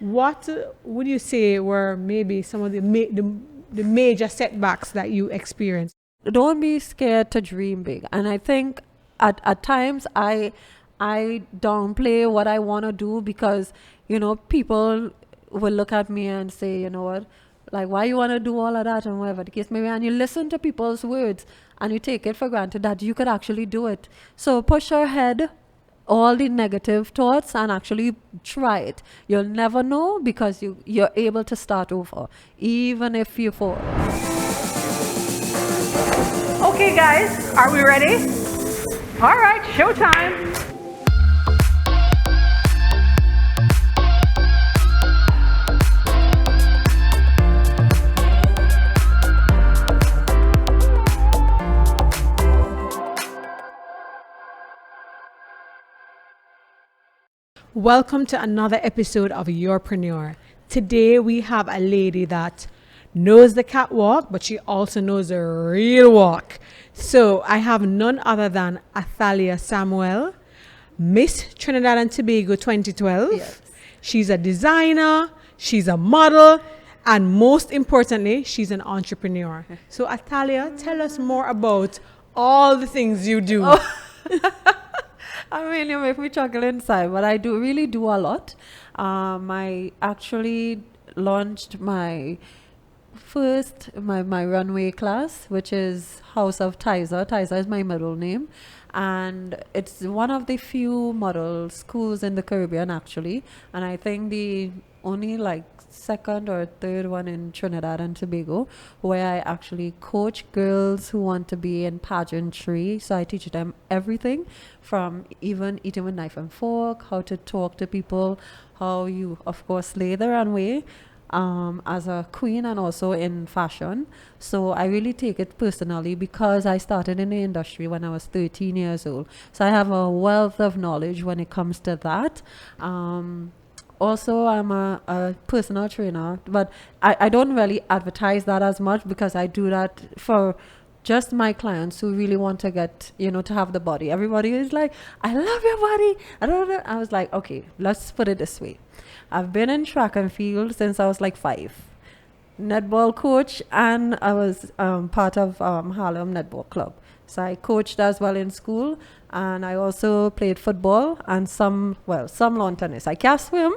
What would you say were maybe some of the major setbacks that you experienced? Don't be scared to dream big. And I think at times I downplay what I want to do because, people will look at me and say, you know what, like, why you want to do all of that and whatever the case may be. And you listen to people's words and you take it for granted that you could actually do it. So push ahead all the negative thoughts and actually try it. You'll never know because you're able to start over, even if you fall. Okay, guys, are we ready? All right, showtime. Welcome to another episode of Urpreneur. Today we have a lady that knows the catwalk, but she also knows the real walk. So I have none other than Athaliah Samuel, Miss Trinidad and Tobago 2012. Yes. She's a designer, she's a model, and most importantly, she's an entrepreneur. So Athaliah, tell us more about all the things you do. I mean, you make me chuckle inside, but I really do a lot. I actually launched my runway class, which is House of Tiza. Tiza is my middle name. And it's one of the few model schools in the Caribbean, actually. And I think the only second or third one in Trinidad and Tobago, where I actually coach girls who want to be in pageantry. So I teach them everything from even eating with knife and fork, how to talk to people, how you, of course, lay the runway as a queen and also in fashion. So I really take it personally because I started in the industry when I was 13 years old. So I have a wealth of knowledge when it comes to that. Also, I'm a personal trainer, but I don't really advertise that as much because I do that for just my clients who really want to get, to have the body. Everybody is like, I love your body. I don't know. I was like, okay, let's put it this way. I've been in track and field since I was 5. Netball coach, and I was part of Harlem Netball Club. So I coached as well in school, and I also played football and some lawn tennis. I can't swim,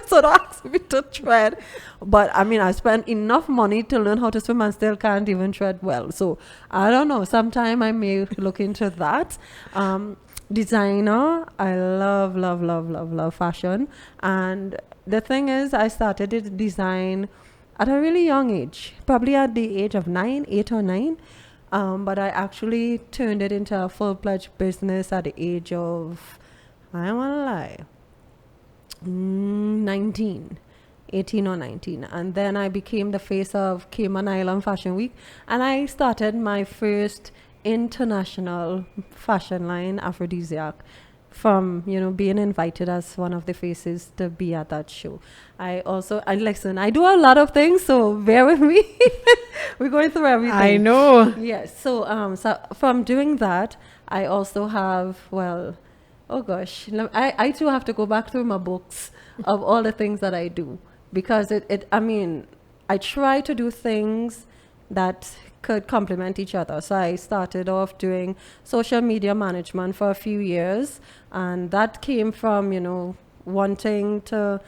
so don't ask me to tread. But I mean, I spent enough money to learn how to swim and still can't even tread well. So I don't know. Sometime I may look into that. Designer, I love fashion. And the thing is, I started to design at a really young age, probably at the age of 8 or 9. But I actually turned it into a full-fledged business at the age of, I don't want to lie, 18 or 19. And then I became the face of Cayman Island Fashion Week. And I started my first international fashion line, Aphrodisiac, from being invited as one of the faces to be at that show. I do a lot of things, so bear with me. We're going through everything. I know. Yes. So from doing that, I also have, I too have to go back through my books of all the things that I do, because I try to do things that could complement each other. So I started off doing social media management for a few years, and that came from, wanting to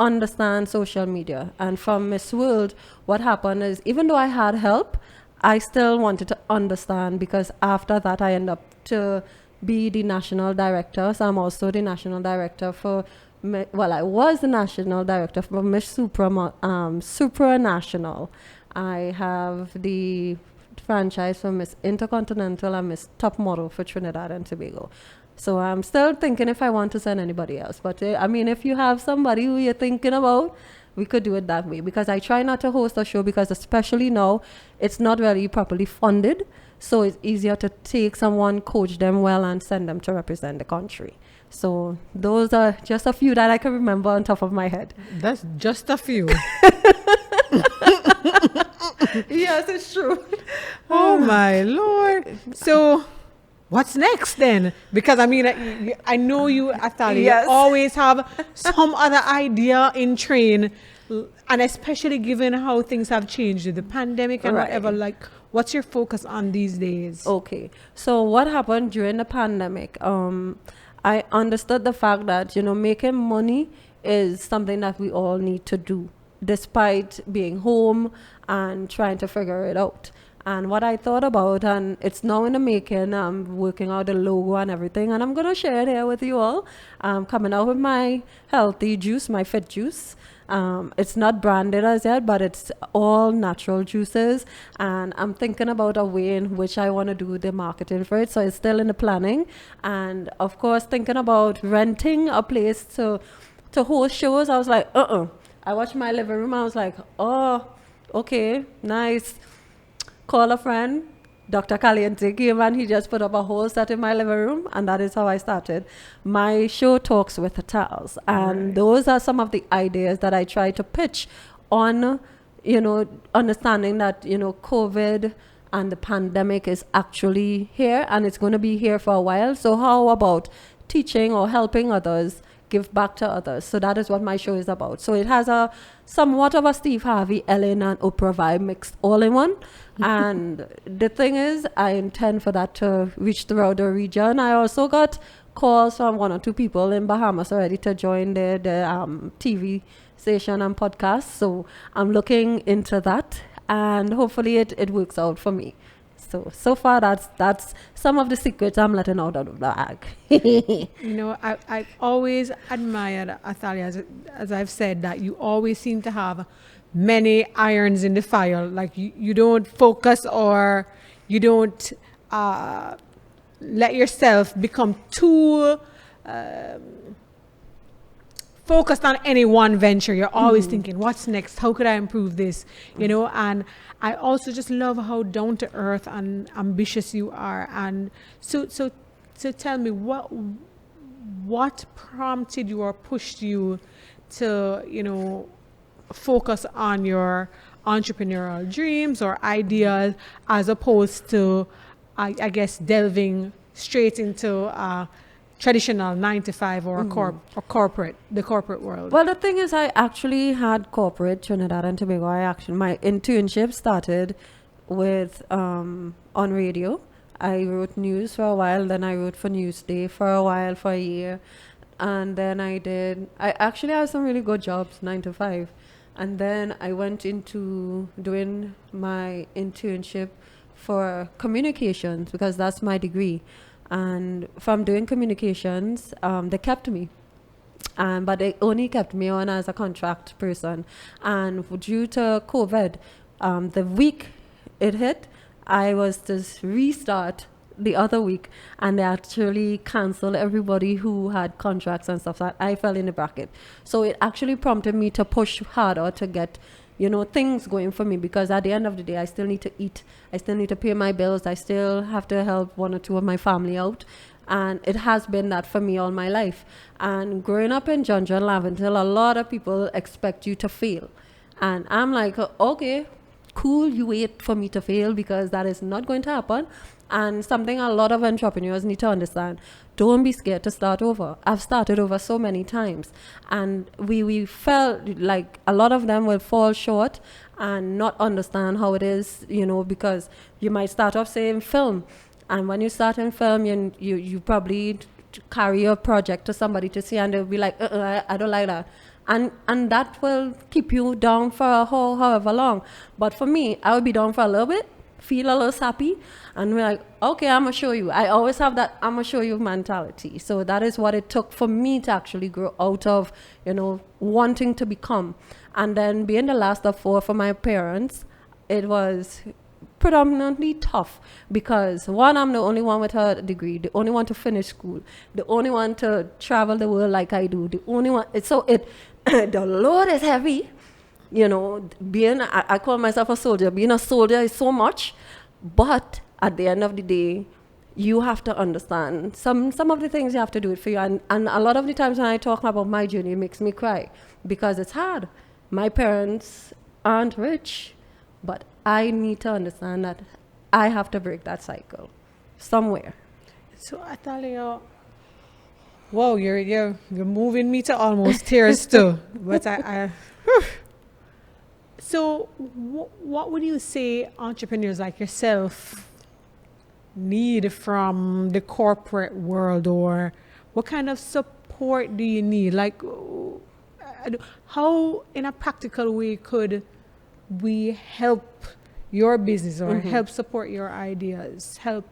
understand social media. And from Miss World, what happened is, even though I had help, I still wanted to understand, because after that I ended up to be the national director. So I'm also the national director for, I was the national director for Miss Supranational. I have the franchise for Miss Intercontinental and Miss Top Model for Trinidad and Tobago. So I'm still thinking if I want to send anybody else. But if you have somebody who you're thinking about, we could do it that way. Because I try not to host a show, because especially now, it's not really properly funded. So it's easier to take someone, coach them well, and send them to represent the country. So those are just a few that I can remember on top of my head. That's just a few. Yes, it's true. Oh my Lord. So what's next then? Because I mean, I know you, Athaliah, Yes. you always have some other idea in train, and especially given how things have changed with the pandemic and Right. whatever, like, what's your focus on these days? Okay. So what happened during the pandemic? I understood the fact that, making money is something that we all need to do, despite being home and trying to figure it out. And what I thought about, and it's now in the making, I'm working out the logo and everything, and I'm going to share it here with you all. I'm coming out with my healthy juice, my fit juice. It's not branded as yet, but it's all natural juices. And I'm thinking about a way in which I want to do the marketing for it. So it's still in the planning. And of course, thinking about renting a place to host shows. I was like, I watched my living room. I was like, oh, okay, nice. Call a friend. Dr. Caliente came and he just put up a whole set in my living room, and that is how I started my show, Talks with the Tals. And those are some of the ideas that I try to pitch on, understanding that, COVID and the pandemic is actually here and it's going to be here for a while. So how about teaching or helping others give back to others? So that is what my show is about. So it has a somewhat of a Steve Harvey, Ellen, and Oprah vibe mixed all in one. And the thing is, I intend for that to reach throughout the region. I also got calls from 1 or 2 people in Bahamas already to join the TV station and podcast. So I'm looking into that, and hopefully it works out for me. So far, that's some of the secrets I'm letting out of the bag. I've always admired Athaliah, as I've said, that you always seem to have many irons in the fire. Like you don't focus, or you don't let yourself become too focused on any one venture. You're always thinking, what's next? How could I improve this? And I also just love how down to earth and ambitious you are. And so tell me, what prompted you or pushed you to, focus on your entrepreneurial dreams or ideas, as opposed to, I guess, delving straight into traditional 9-to-5 or the corporate world? Well, the thing is, I actually had corporate Trinidad and Tobago. My internship started with on radio. I wrote news for a while, then I wrote for Newsday for a while, for a year, and then I actually had some really good jobs, 9-to-5, and then I went into doing my internship for communications, because that's my degree. And from doing communications, they kept me. But they only kept me on as a contract person. And due to COVID, the week it hit, I was to restart the other week, and they actually canceled everybody who had contracts and stuff. So I fell in the bracket. So it actually prompted me to push harder to get things going for me, because at the end of the day, I still need to eat. I still need to pay my bills. I still have to help 1 or 2 of my family out. And it has been that for me all my life. And growing up in John John Laventille, a lot of people expect you to fail. And I'm like, okay, cool, you wait for me to fail, because that is not going to happen. And something a lot of entrepreneurs need to understand: don't be scared to start over. I've started over so many times, and we felt like a lot of them will fall short and not understand how it is, because you might start off saying film, and when you start in film, you probably carry your project to somebody to see, and they'll be like, I don't like that. And that will keep you down for however long. But for me, I would be down for a little bit, feel a little sappy, and we're like, okay, I'm gonna show you. I always have that I'm gonna show you mentality. So that is what it took for me to actually grow out of, wanting to become. And then being the last of 4 for my parents, it was predominantly tough, because one, I'm the only one with a degree, the only one to finish school, the only one to travel the world like I do, the only one. The load is heavy. I call myself a soldier. Being a soldier is so much, but at the end of the day, you have to understand some of the things you have to do it for you. And a lot of the times when I talk about my journey, it makes me cry, because it's hard. My parents aren't rich, but I need to understand that I have to break that cycle somewhere. So Athaliah, wow, you're moving me to almost tears too. But so what would you say entrepreneurs like yourself need from the corporate world, or what kind of support do you need? Like, how in a practical way could we help your business or help support your ideas, help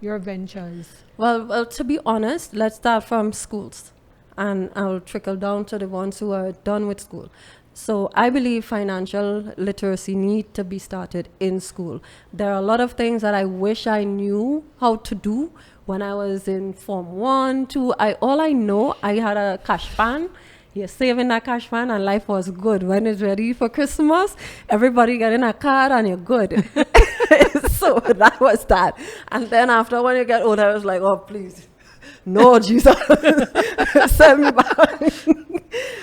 your ventures? Well, to be honest, let's start from schools, and I'll trickle down to the ones who are done with school. So I believe financial literacy need to be started in school. There are a lot of things that I wish I knew how to do when I was in Form 1, 2. All I know, I had a cash fan. You're saving that cash fan and life was good. When it's ready for Christmas, everybody getting a card and you're good. So that was that. And then after, when you get older, I was like, oh, please. No, Jesus. Send me back.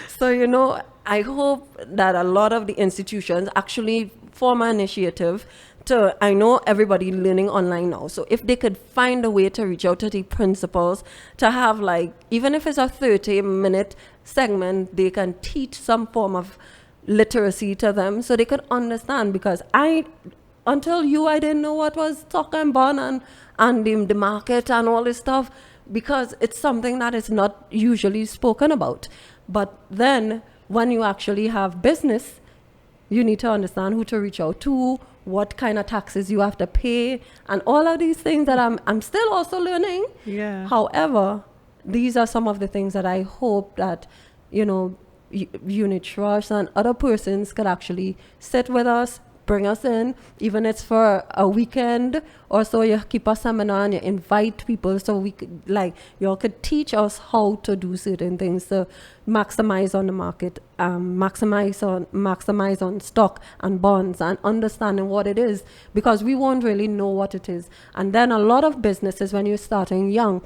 So, you know, I hope that a lot of the institutions actually form an initiative to, I know everybody learning online now. So if they could find a way to reach out to the principals to have, like, even if it's a 30-minute segment, they can teach some form of literacy to them so they could understand. Because until I didn't know what was stock and bond and the market and all this stuff, because it's something that is not usually spoken about. But then when you actually have business, you need to understand who to reach out to, what kind of taxes you have to pay, and all of these things that I'm still also learning. Yeah. However, these are some of the things that I hope that, you know, Unit Trust and other persons could actually sit with us, bring us in, even if it's for a weekend or so. You keep a seminar and you invite people so we could, like, y'all could teach us how to do certain things to maximize on the market, maximize on stock and bonds, and understanding what it is, because we won't really know what it is. And then a lot of businesses, when you're starting young,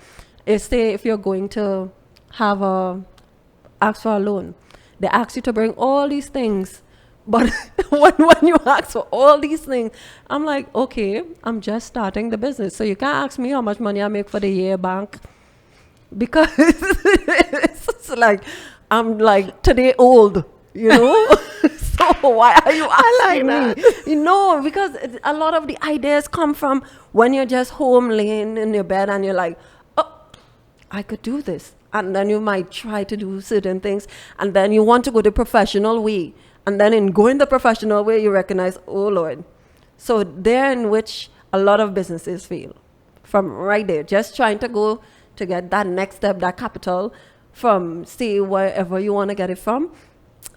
say if you're going to ask for a loan, they ask you to bring all these things. But when you ask for all these things, I'm like, okay, I'm just starting the business. So you can't ask me how much money I make for the year, bank. Because it's like, I'm like today old, you know? So why are you asking me? You know, because a lot of the ideas come from when you're just home laying in your bed and you're like, oh, I could do this. And then you might try to do certain things. And then you want to go the professional way. And then in going the professional way, you recognize, oh, Lord. So there in which a lot of businesses fail. From right there, just trying to go to get that next step, that capital from, say, wherever you want to get it from.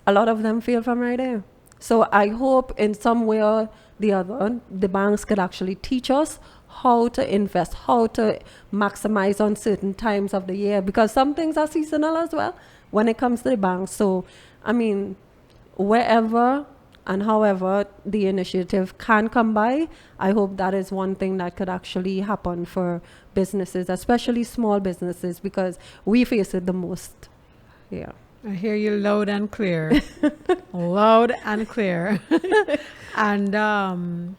A lot of them fail from right there. So I hope in some way or the other, the banks could actually teach us how to invest, how to maximize on certain times of the year. Because some things are seasonal as well when it comes to the banks. So, I mean, wherever and however the initiative can come by, I hope that is one thing that could actually happen for businesses, especially small businesses, because we face it the most. Yeah. I hear you loud and clear. Loud and clear. And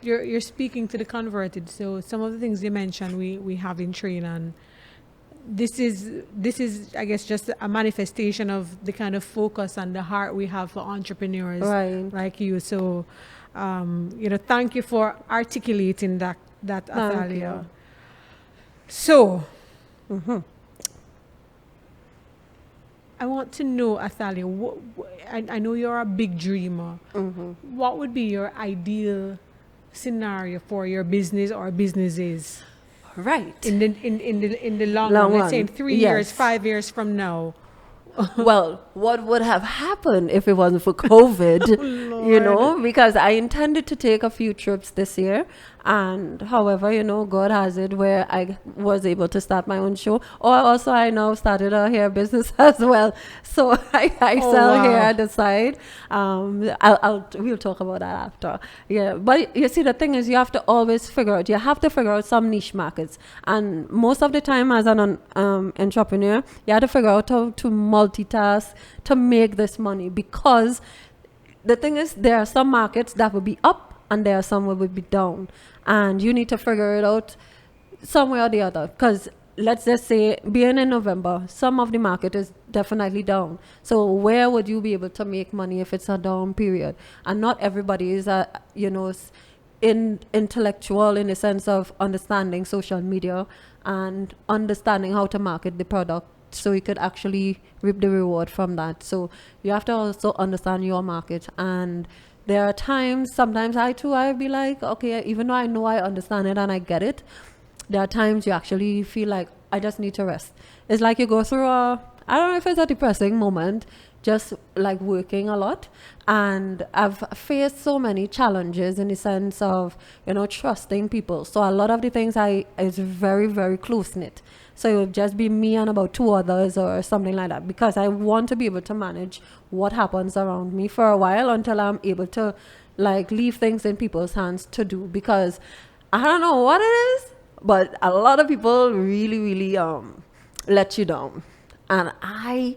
you're speaking to the converted. So some of the things you mentioned we have in training, and this is I guess just a manifestation of the kind of focus and the heart we have for entrepreneurs like you. So thank you for articulating that Athaliah. So I want to know, Athaliah, I know you're a big dreamer. What would be your ideal scenario for your business or businesses? Right. In the long run, let's say in 3 years, 5 years from now. Well, what would have happened if it wasn't for COVID, you know, because I intended to take a few trips this year. And however, you know, God has it where I was able to start my own show. Or also I now started a hair business as well. So I sell hair at the side. We'll talk about that after. Yeah. But you see, the thing is, you have to always figure out some niche markets. And most of the time as an entrepreneur, you have to figure out how to multitask to make this money, because the thing is, there are some markets that will be up and there are some that will be down, and you need to figure it out some way or the other. Because let's just say, being in November, some of the market is definitely down. So where would you be able to make money if it's a down period? And not everybody is intellectual in the sense of understanding social media and understanding how to market the product, so you could actually reap the reward from that. So you have to also understand your market. And there are times, sometimes I'll be like, okay, even though I know I understand it and I get it, there are times you actually feel like, I just need to rest. It's like you go through I don't know if it's a depressing moment, just like working a lot. And I've faced so many challenges in the sense of, trusting people. So a lot of the things is very, very close-knit. So it would just be me and about 2 others or something like that, because I want to be able to manage what happens around me for a while until I'm able to like leave things in people's hands to do, because I don't know what it is, but a lot of people really, really let you down. And I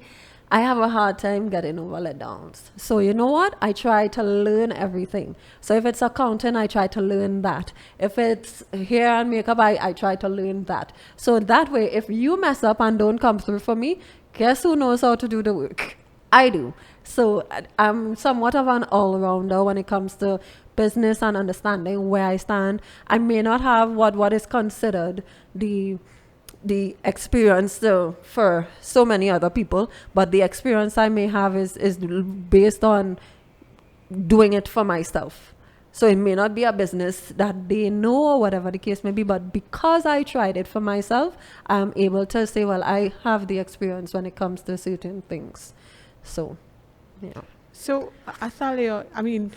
have a hard time getting over letdowns. So you know what? I try to learn everything. So if it's accounting, I try to learn that. If it's hair and makeup, I try to learn that. So that way, if you mess up and don't come through for me, guess who knows how to do the work? I do. So I'm somewhat of an all-rounder when it comes to business and understanding where I stand. I may not have what is considered the experience for so many other people, but the experience I may have is based on doing it for myself. So it may not be a business that they know or whatever the case may be, but because I tried it for myself, I'm able to say, well, I have the experience when it comes to certain things. So, yeah. So, Athaliah, I mean,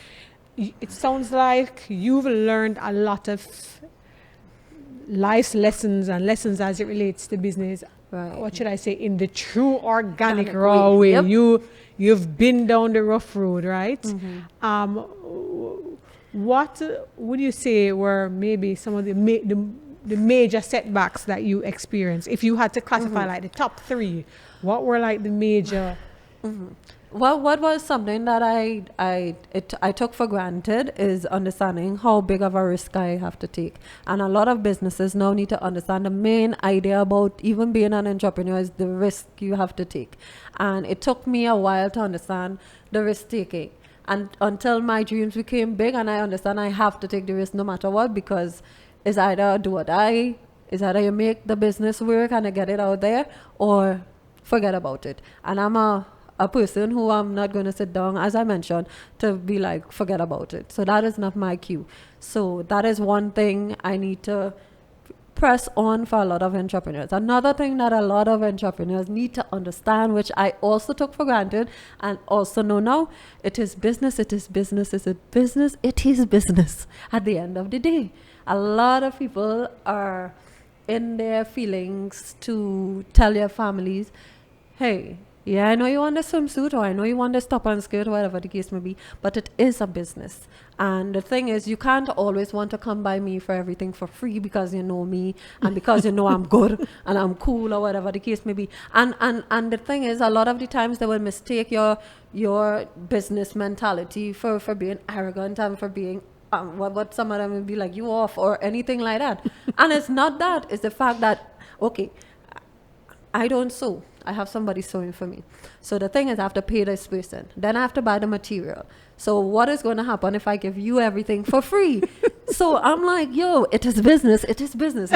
it sounds like you've learned a lot of life's lessons and lessons as it relates to business. Right. What should I say? In the true organic raw way. Yep. You've been down the rough road, right? Mm-hmm. What would you say were maybe some of the major setbacks that you experienced? If you had to classify like the top 3, what were like the major? Well, what was something that I took for granted is understanding how big of a risk I have to take. And a lot of businesses now need to understand the main idea about even being an entrepreneur is the risk you have to take. And it took me a while to understand the risk taking. And until my dreams became big and I understand I have to take the risk no matter what, because it's either do or die, it's either you make the business work and I get it out there, or forget about it. And I'm a person who I'm not going to sit down, as I mentioned, to be like, forget about it. So that is not my cue. So that is one thing I need to press on for a lot of entrepreneurs. Another thing that a lot of entrepreneurs need to understand, which I also took for granted and also know now, it is business, it is business, it is business, it is business at the end of the day. A lot of people are in their feelings to tell their families, hey, yeah, I know you want a swimsuit, or I know you want a top and skirt, or whatever the case may be, but it is a business. And the thing is, you can't always want to come by me for everything for free because you know me and because you know I'm good and I'm cool, or whatever the case may be. And the thing is, a lot of the times they will mistake your business mentality for being arrogant and for being what some of them will be like, you off, or anything like that. And it's not that. It's the fact that, okay, I don't sew. I have somebody sewing for me. So the thing is, I have to pay this person. Then I have to buy the material. So what is going to happen if I give you everything for free? So I'm like, yo, it is business. It is business.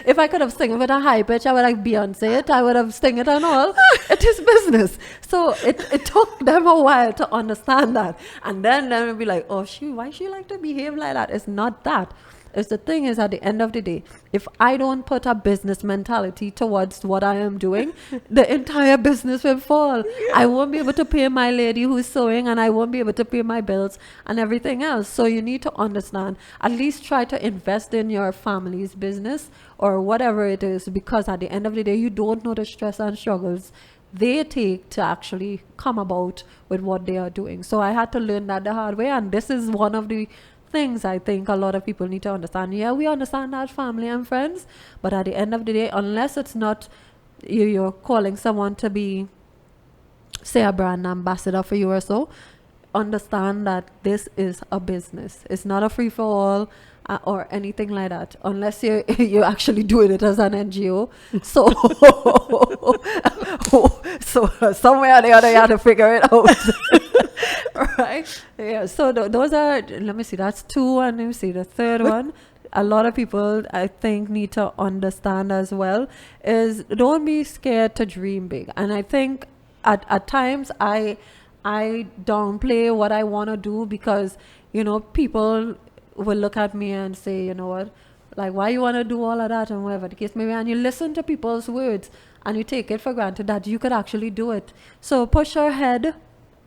If I could have sung with a high pitch, I would like Beyonce it. I would have sing it and all. It is business. So it took them a while to understand that. And then they'll be like, oh, why she like to behave like that? It's not that. It's the thing is, at the end of the day, if I don't put a business mentality towards what I am doing, the entire business will fall. Yeah. I won't be able to pay my lady who's sewing, and I won't be able to pay my bills and everything else. So you need to understand, at least try to invest in your family's business or whatever it is, because at the end of the day, you don't know the stress and struggles they take to actually come about with what they are doing. So I had to learn that the hard way, and this is one of the things I think a lot of people need to understand. Yeah, we understand that family and friends, but at the end of the day, unless it's not you're calling someone to be, say, a brand ambassador for you or so, understand that this is a business. It's not a free-for-all, or anything like that, unless you're actually doing it as an NGO. So, so somewhere or the other, you have to figure it out. Right? Yeah. So those are, let me see, that's two. And let me see, the third one, a lot of people, I think, need to understand as well, is don't be scared to dream big. And I think at times I downplay what I want to do because, people will look at me and say, you know what, like, why you want to do all of that and whatever the case may be. And you listen to people's words and you take it for granted that you could actually do it. So push ahead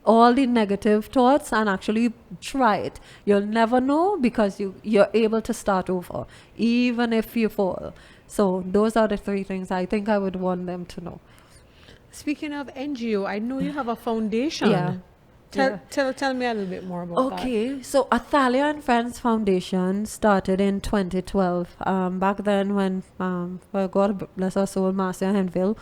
all the negative thoughts and actually try it. You'll never know because you're able to start over, even if you fall. So those are the three things I think I would want them to know. Speaking of NGO, I know you have a foundation. Yeah. Tell me a little bit more about that. Okay, so Athaliah and Friends Foundation started in 2012. Back then when, well, God bless her soul, Marcia Henville,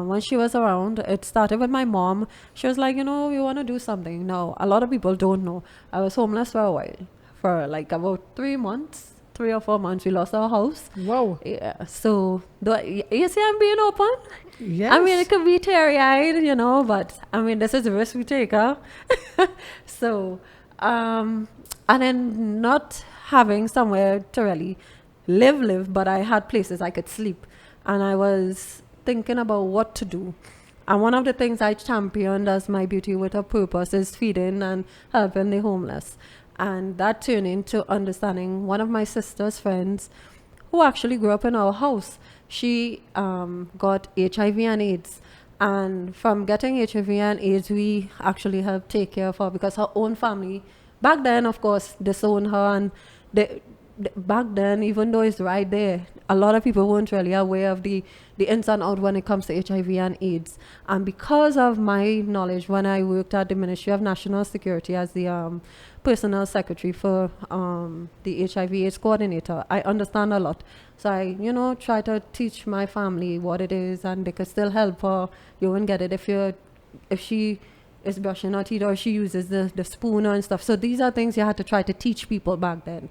when she was around, it started with my mom. She was like, we want to do something. Now, a lot of people don't know. I was homeless for a while, for like about 3 or 4 months. We lost our house. Whoa. Yeah, so you see I'm being open? Yes. I mean, it could be teary-eyed, but I mean, this is a risk we take, huh? So, and then not having somewhere to really live, but I had places I could sleep. And I was thinking about what to do. And one of the things I championed as my Beauty with a Purpose is feeding and helping the homeless. And that turned into understanding one of my sister's friends who actually grew up in our house. She got HIV and AIDS. And from getting HIV and AIDS, we actually helped take care of her because her own family, back then, of course, disowned her. And back then, even though it's right there, a lot of people weren't really aware of the ins and outs when it comes to HIV and AIDS. And because of my knowledge, when I worked at the Ministry of National Security as the personal secretary for the HIV AIDS coordinator, I understand a lot. So I, try to teach my family what it is, and they could still help her. You won't get it if she is brushing her teeth or she uses the spoon and stuff. So these are things you had to try to teach people back then.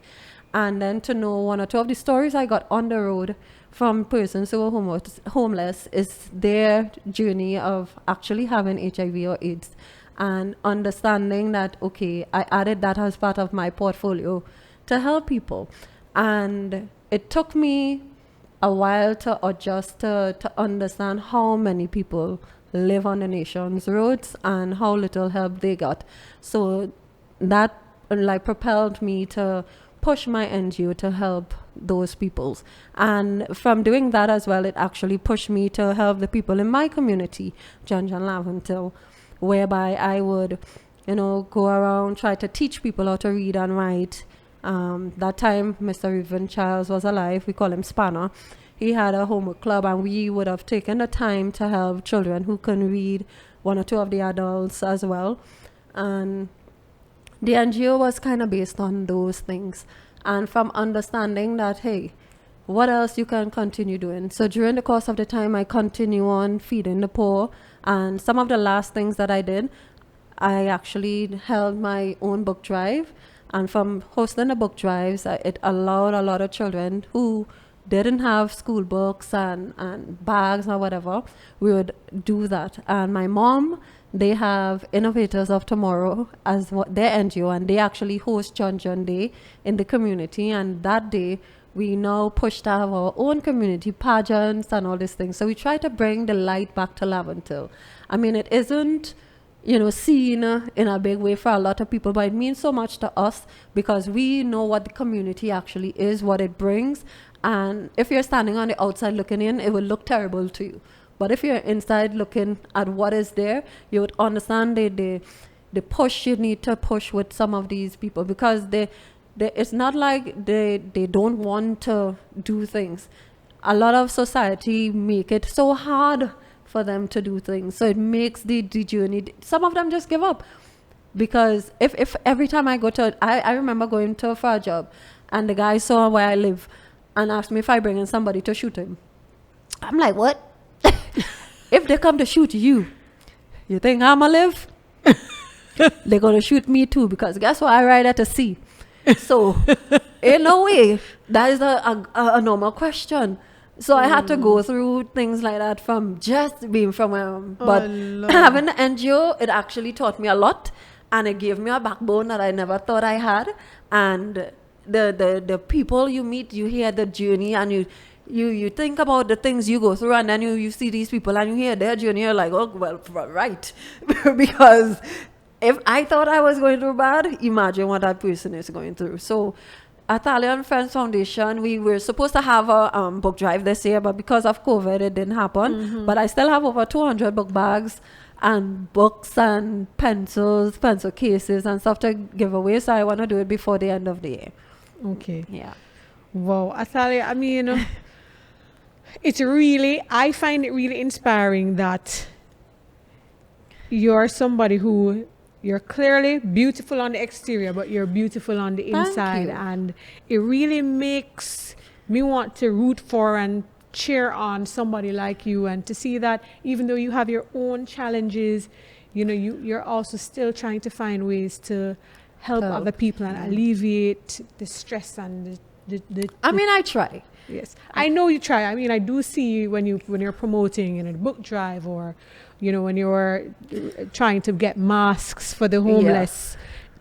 And then to know one or two of the stories I got on the road from persons who were homeless is their journey of actually having HIV or AIDS, and understanding that, okay, I added that as part of my portfolio to help people. And it took me a while to adjust to understand how many people live on the nation's roads and how little help they got. So that propelled me to push my NGO to help those peoples. And from doing that as well, it actually pushed me to help the people in my community, John Laventille, whereby I would, go around, try to teach people how to read and write. That time, Mr. Reverend Charles was alive. We call him Spanner. He had a homework club, and we would have taken the time to help children who can read, one or two of the adults as well. And the NGO was kind of based on those things. And from understanding that, hey, what else you can continue doing? So during the course of the time, I continue on feeding the poor. And some of the last things that I did, I actually held my own book drive. And from hosting the book drives, it allowed a lot of children who didn't have school books and bags or whatever, we would do that. And my mom, they have Innovators of Tomorrow as what their NGO, and they actually host John Day in the community. And that day, we now push to have our own community pageants and all these things. So we try to bring the light back to Laventille. I mean, it isn't, seen in a big way for a lot of people, but it means so much to us because we know what the community actually is, what it brings. And if you're standing on the outside looking in, it will look terrible to you. But if you're inside looking at what is there, you would understand the push you need to push with some of these people, because it's not like they don't want to do things. A lot of society make it so hard for them to do things. So it makes the journey, some of them just give up. Because if every time I go to, I remember going for a job, and the guy saw where I live and asked me if I bring in somebody to shoot him. I'm like, what? If they come to shoot you, you think I'ma live? They're gonna shoot me too, because guess what? I ride at a sea. So, in a way, that is a normal question. So I had to go through things like that from just being from but Lord. having the NGO, it actually taught me a lot, and it gave me a backbone that I never thought I had. And the people you meet, you hear the journey, and you think about the things you go through, and then you see these people and you hear their journey, you're like, oh, well, right. Because if I thought I was going through bad, imagine what that person is going through. So Athaliah and Friends Foundation, we were supposed to have a book drive this year, but because of COVID, it didn't happen. But I still have over 200 book bags and books and pencils, pencil cases and stuff to give away. So I want to do it before the end of the year. Okay. Yeah. Wow, Athaliah, I mean, I find it really inspiring that you're somebody who, you're clearly beautiful on the exterior, but you're beautiful on the Thank inside. you. And it really makes me want to root for and cheer on somebody like you, and to see that even though you have your own challenges, you're also still trying to find ways to help other people and alleviate the stress and I mean, I try. Yes, I know you try. I mean, I do see you when you're promoting in a book drive, or when you're trying to get masks for the homeless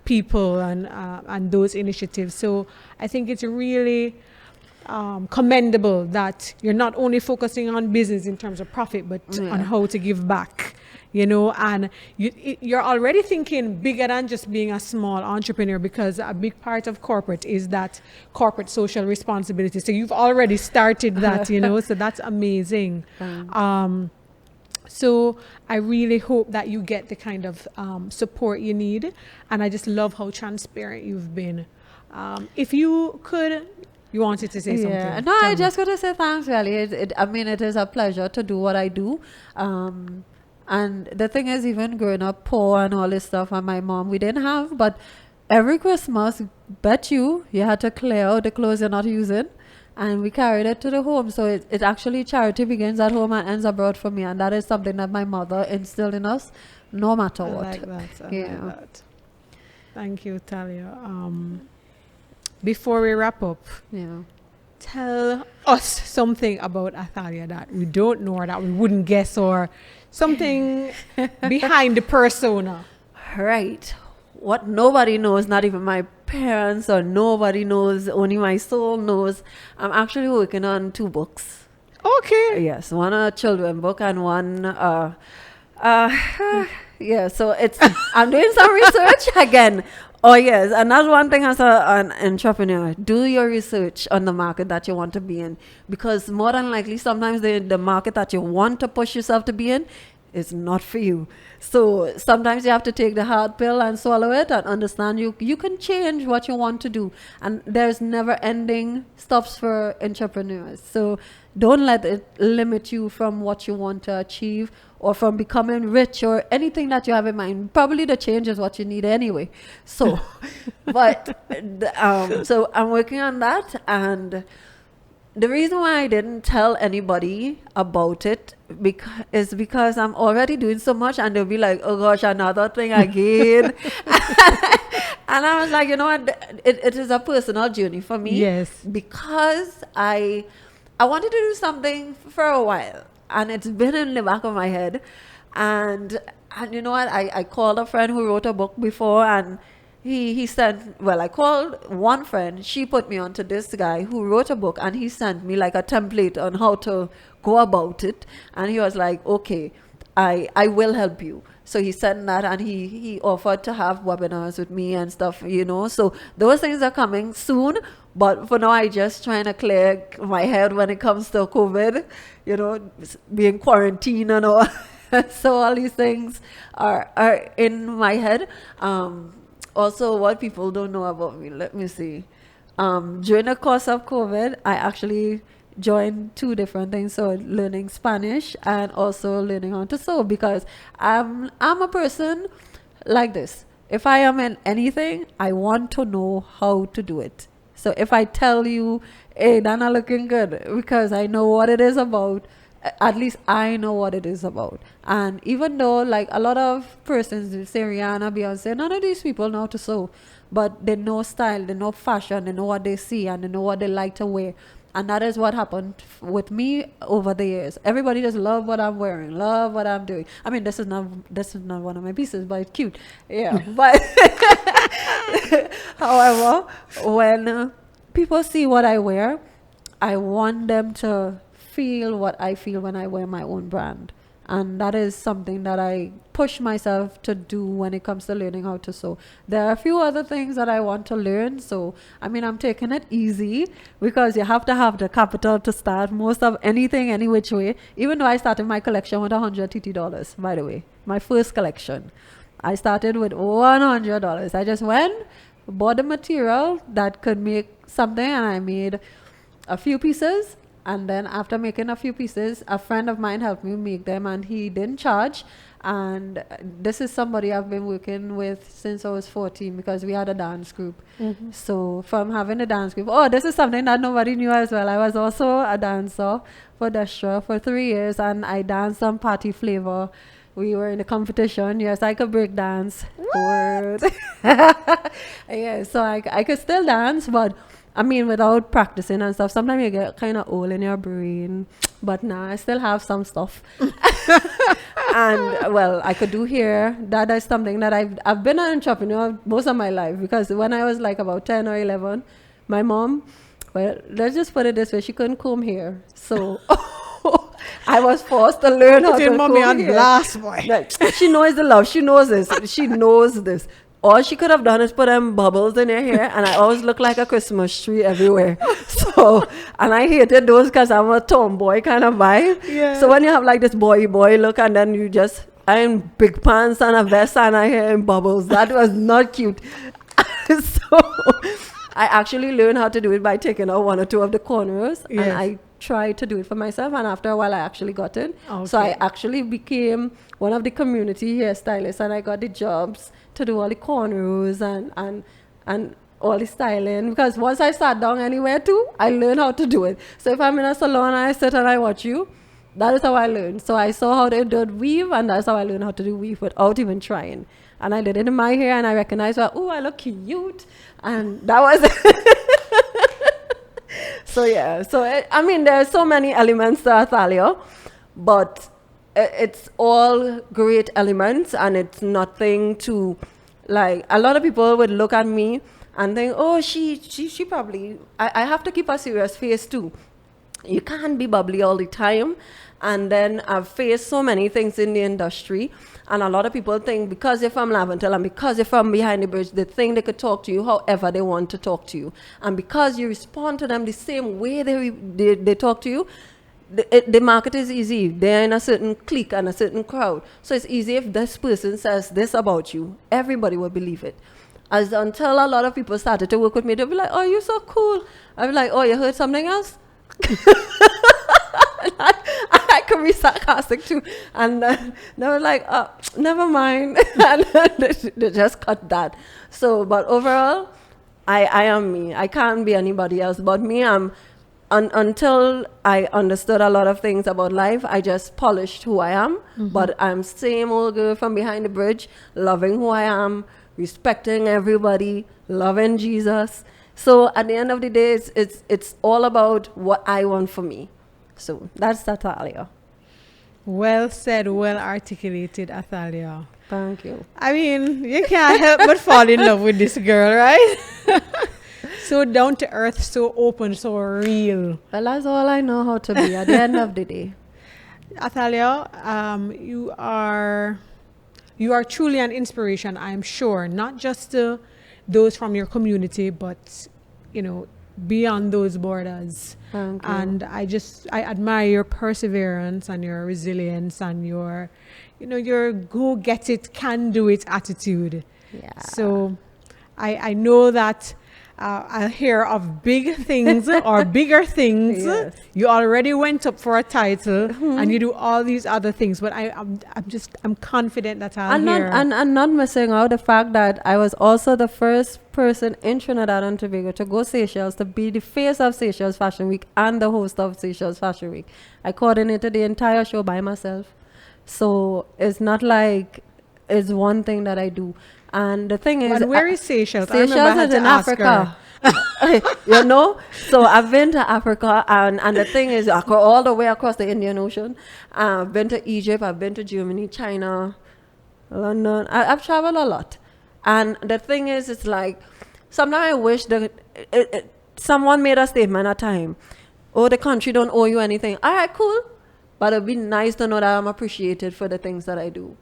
people and those initiatives. So I think it's really commendable that you're not only focusing on business in terms of profit, but on how to give back. And you're already thinking bigger than just being a small entrepreneur, because a big part of corporate is that corporate social responsibility. So you've already started that, so that's amazing. So I really hope that you get the kind of support you need. And I just love how transparent you've been. If you could, you wanted to say something. No, Tell I me. just want to say thanks, really. It is a pleasure to do what I do. And the thing is, even growing up poor and all this stuff, and my mom, we didn't have, but every Christmas, bet you had to clear out the clothes you're not using, and we carried it to the home. So it actually, charity begins at home and ends abroad for me, and that is something that my mother instilled in us, no matter I what. like that. I Yeah. like that. Thank you, Talia. Before we wrap up, Yeah. tell us something about Athaliah that we don't know, or that we wouldn't guess, or something behind the persona. Right. What nobody knows, not even my parents or nobody knows, only my soul knows. I'm actually working on 2 books. Okay. Yes, one a children book and one yeah, so it's I'm doing some research again. Oh yes, and that's one thing as an entrepreneur. Do your research on the market that you want to be in, because more than likely sometimes the market that you want to push yourself to be in is not for you. So sometimes you have to take the hard pill and swallow it and understand you can change what you want to do, and there's never ending stops for entrepreneurs. So don't let it limit you from what you want to achieve, or from becoming rich, or anything that you have in mind. Probably the change is what you need anyway. So, but so I'm working on that, and the reason why I didn't tell anybody about it is because I'm already doing so much, and they'll be like, oh gosh, another thing again. And I was like, you know what, it is a personal journey for me. Yes. Because I wanted to do something for a while, and it's been in the back of my head. And you know what, I called a friend who wrote a book before, and he sent, well, I called one friend, she put me on to this guy who wrote a book, and he sent me like a template on how to go about it. And he was like, okay, I will help you. So he sent that, and he offered to have webinars with me and stuff, So those things are coming soon. But for now, I just trying to clear my head when it comes to COVID, being quarantined and all. So all these things are in my head. Also, what people don't know about me, let me see. During the course of COVID, I actually joined 2 different things. So learning Spanish and also learning how to sew, because I'm a person like this. If I am in anything, I want to know how to do it. So if I tell you, hey, that's not looking good, because I know what it is about, at least I know what it is about. And even though like a lot of persons will say Rihanna, Beyonce, none of these people know how to sew, but they know style, they know fashion, they know what they see, and they know what they like to wear. And that is what happened with me over the years. Everybody just love what I'm wearing, love what I'm doing. I mean, this is not one of my pieces, but it's cute. Yeah, but however, when people see what I wear, I want them to feel what I feel when I wear my own brand. And that is something that I push myself to do when it comes to learning how to sew. There are a few other things that I want to learn. So, I mean, I'm taking it easy because you have to have the capital to start most of anything, any which way. Even though I started my collection with $100 TT, by the way, my first collection. I started with $100. I just went, bought the material that could make something, and I made a few pieces. And then after making a few pieces, a friend of mine helped me make them, and he didn't charge. And this is somebody I've been working with since I was 14 because we had a dance group. So from having a dance group, this is something that nobody knew as well. I was also a dancer for Destra for 3 years, and I danced on Party Flavor. We were in a competition. Yes, I could break dance. Word. Yeah, so I could still dance, but I mean, without practicing and stuff, sometimes you get kind of old in your brain. But now I still have some stuff. And, well, I could do hair. That is something that I've been an entrepreneur most of my life. Because when I was like about 10 or 11, my mom, well, let's just put it this way, she couldn't comb hair. So I was forced to learn how to comb hair. Blast, boy. Like, she knows the love. She knows this. She knows this. All she could have done is put them bubbles in her hair, and I always look like a Christmas tree everywhere. So, and I hated those because I'm a tomboy kind of vibe. Yeah. So when you have like this boy look, and then you just, I'm in big pants and a vest and I hair in bubbles, that was not cute. So I actually learned how to do it by taking out one or two of the corners, Yes. and I tried to do it for myself, and after a while I actually got it. Okay. So I actually became one of the community hairstylists, and I got the jobs to do all the cornrows and all the styling, because once I sat down anywhere too, I learned how to do it. So if I'm in a salon and I sit and I watch you, that is how I learned. So I saw how they did weave, and that's how I learned how to do weave without even trying. And I did it in my hair, and I recognized, well, oh, I look cute, and that was so yeah. So I mean, there's so many elements to Athaliah, but it's all great elements, and it's nothing to, like, a lot of people would look at me and think, oh, she probably, I have to keep a serious face too. You can't be bubbly all the time. And then I've faced so many things in the industry, and a lot of people think because you're from Laventille and because you're from behind the bridge, they think they could talk to you however they want to talk to you. And because you respond to them the same way they talk to you, the market is easy. They're in a certain clique and a certain crowd. So it's easy if this person says this about you, everybody will believe it. As until a lot of people started to work with me, they'll be like, oh, you're so cool. I'll be like, oh, you heard something else? I can be sarcastic too. And they were like, oh, never mind. And they just cut that. So, but overall, I am me. I can't be anybody else but me. Until I understood a lot of things about life, I just polished who I am. But I'm same old girl from behind the bridge, loving who I am, respecting everybody, loving Jesus. So at the end of the day, it's all about what I want for me. So that's Athaliah. Well said, well articulated, Athaliah. Thank you. I mean, you can't help but fall in love with this girl, right? So down to earth, so open, so real. Well, that's all I know how to be at the end of the day. Athaliah, you are truly an inspiration, I'm sure, not just to those from your community, but, you know, beyond those borders. Thank you. And I admire your perseverance and your resilience and your, you know, your go get it, can do it attitude. Yeah. So I know that I hear of big things or bigger things. Yes. You already went up for a title and you do all these other things. But I'm confident that I'll And hear. not missing out the fact that I was also the first person in Trinidad and Tobago to go Seychelles, to be the face of Seychelles Fashion Week and the host of Seychelles Fashion Week. I coordinated the entire show by myself. So it's not like it's one thing that I do. And the thing is, And where is Seychelles? I remember I Seychelles had is to in ask Africa. her. You know, so I've been to Africa, and the thing is, I go all the way across the Indian Ocean. I've been to Egypt, I've been to Germany, China, London. I've traveled a lot, and the thing is, it's like sometimes I wish that someone made a statement at a time. Oh, the country don't owe you anything. All right, cool, but it'd be nice to know that I'm appreciated for the things that I do.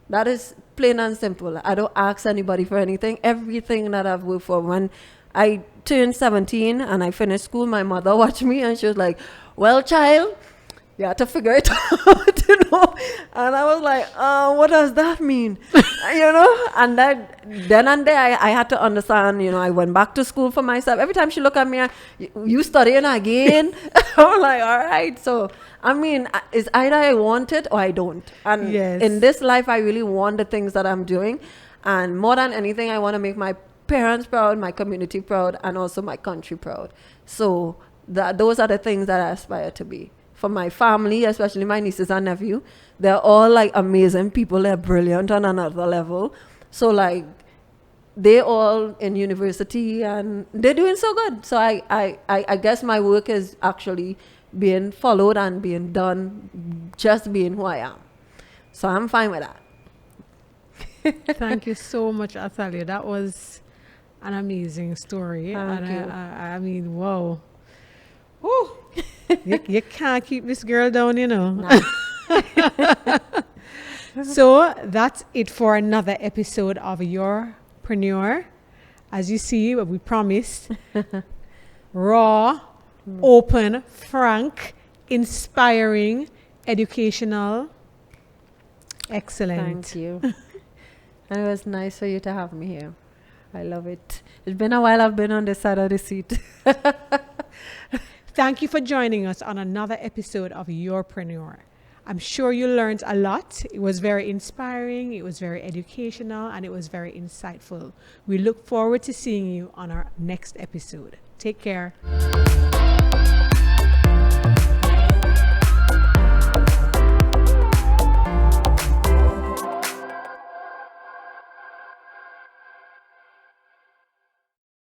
That is plain and simple. I don't ask anybody for anything. Everything that I've worked for. When I turned 17 and I finished school, my mother watched me and she was like, well, child, you have to figure it out, you know. And I was like, what does that mean? You know, and then and there I had to understand, you know, I went back to school for myself. Every time she looked at me, you studying again? I was like, all right. So, I mean, it's either I want it or I don't. And Yes. in this life, I really want the things that I'm doing. And more than anything, I want to make my parents proud, my community proud, and also my country proud. So those are the things that I aspire to be. For my family, especially my nieces and nephew, they're all like amazing people. They're brilliant on another level. So like they all in university and they're doing so good. So I guess my work is actually being followed and being done, just being who I am. So I'm fine with that. Thank you so much, Athaliah. That was an amazing story. Thank you. I mean, whoa. Woo. you can't keep this girl down, you know. Nah. So that's it for another episode of Urpreneur. As you see, what we promised. Raw, open, frank, inspiring, educational. Excellent. Thank you. And it was nice for you to have me here. I love it. It's been a while I've been on this side of the seat. Thank you for joining us on another episode of Urpreneur. I'm sure you learned a lot. It was very inspiring, it was very educational, and it was very insightful. We look forward to seeing you on our next episode. Take care.